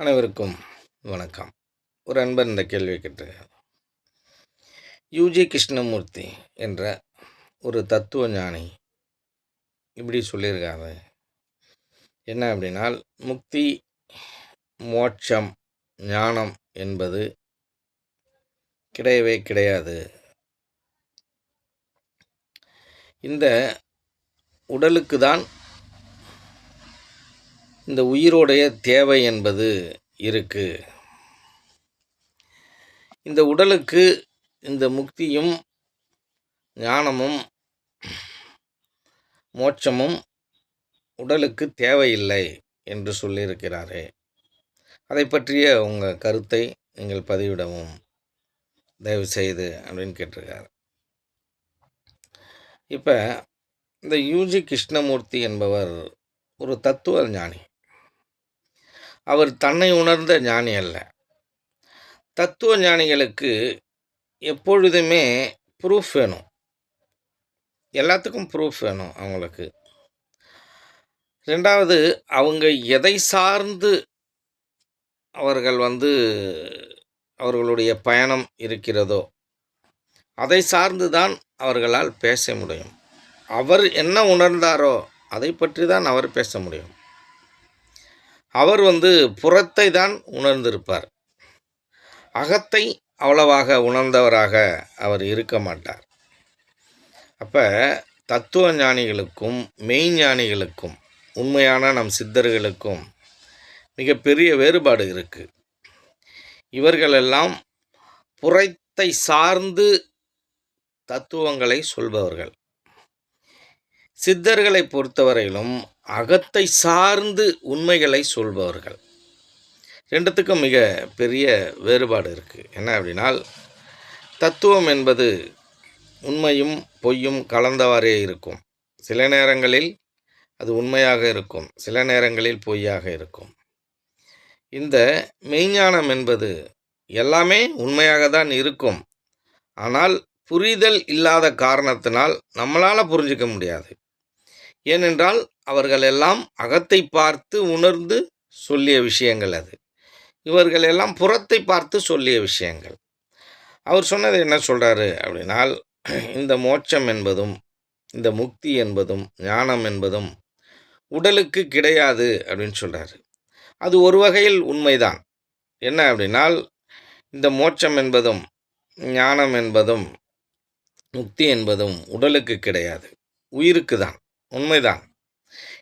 அனைவருக்கும் வணக்கம். ஒரு அன்பர் இந்த கேள்வி கேட்டிருக்கார். யூஜி கிருஷ்ணமூர்த்தி என்ற ஒரு தத்துவ ஞானி இப்படி சொல்லியிருக்காரு. என்ன அப்படின்னால், முக்தி, மோட்சம், ஞானம் என்பது கிடையவே கிடையாது. இந்த உடலுக்கு தான் இந்த உயிரோடைய தேவை என்பது இருக்கு. இந்த உடலுக்கு இந்த முக்தியும் ஞானமும் மோட்சமும் உடலுக்கு தேவையில்லை என்று சொல்லியிருக்கிறாரே, அதை பற்றிய உங்கள் கருத்தை நீங்கள் பதிவிடவும் தயவு செய்து அப்படின்னு கேட்டிருக்காரு. இப்போ இந்த யூஜி கிருஷ்ணமூர்த்தி என்பவர் ஒரு தத்துவ ஞானி. அவர் தன்னை உணர்ந்த ஞானி அல்ல. தத்துவ ஞானிகளுக்கு எப்பொழுதுமே ப்ரூஃப் வேணும். எல்லாத்துக்கும் ப்ரூஃப் வேணும் அவங்களுக்கு. ரெண்டாவது, அவங்க எதை சார்ந்து அவர்கள் அவர்களுடைய பயணம் இருக்கிறதோ அதை சார்ந்து தான் அவர்களால் பேச முடியும். அவர் என்ன உணர்ந்தாரோ அதை பற்றி தான் அவர் பேச முடியும். அவர் புறத்தை தான் உணர்ந்திருப்பார். அகத்தை அவ்வளவாக உணர்ந்தவராக அவர் இருக்க மாட்டார். அப்போ தத்துவ ஞானிகளுக்கும் மெய்ஞானிகளுக்கும் உண்மையான நம் சித்தர்களுக்கும் மிகப்பெரிய வேறுபாடு இருக்குது. இவர்களெல்லாம் புறத்தை சார்ந்து தத்துவங்களை சொல்பவர்கள். சித்தர்களை பொறுத்தவரையிலும் அகத்தை சார்ந்து உண்மைகளை சொல்பவர்கள். ரெண்டுத்துக்கும் மிக பெரிய வேறுபாடு இருக்குது. என்ன அப்படின்னால், தத்துவம் என்பது உண்மையும் பொய்யும் கலந்தவாறே இருக்கும். சில நேரங்களில் அது உண்மையாக இருக்கும், சில நேரங்களில் பொய்யாக இருக்கும். இந்த மெய்ஞானம் என்பது எல்லாமே உண்மையாக தான் இருக்கும். ஆனால் புரிதல் இல்லாத காரணத்தினால் நம்மளால் புரிஞ்சிக்க முடியாது. ஏனென்றால் அவர்கள் எல்லாம் அகத்தை பார்த்து உணர்ந்து சொல்லிய விஷயங்கள் அது. இவர்கள் எல்லாம் புறத்தை பார்த்து சொல்லிய விஷயங்கள். அவர் சொன்னது என்ன சொல்கிறாரு அப்படின்னால், இந்த மோட்சம் என்பதும் இந்த முக்தி என்பதும் ஞானம் என்பதும் உடலுக்கு கிடையாது அப்படின்னு சொல்கிறாரு. அது ஒரு வகையில் உண்மைதான். என்ன அப்படின்னால், இந்த மோட்சம் என்பதும் ஞானம் என்பதும் முக்தி என்பதும் உடலுக்கு கிடையாது, உயிருக்கு தான். உண்மைதான்.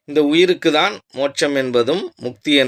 இந்த உயிருக்கு தான் மோட்சம் என்பதும் முக்தி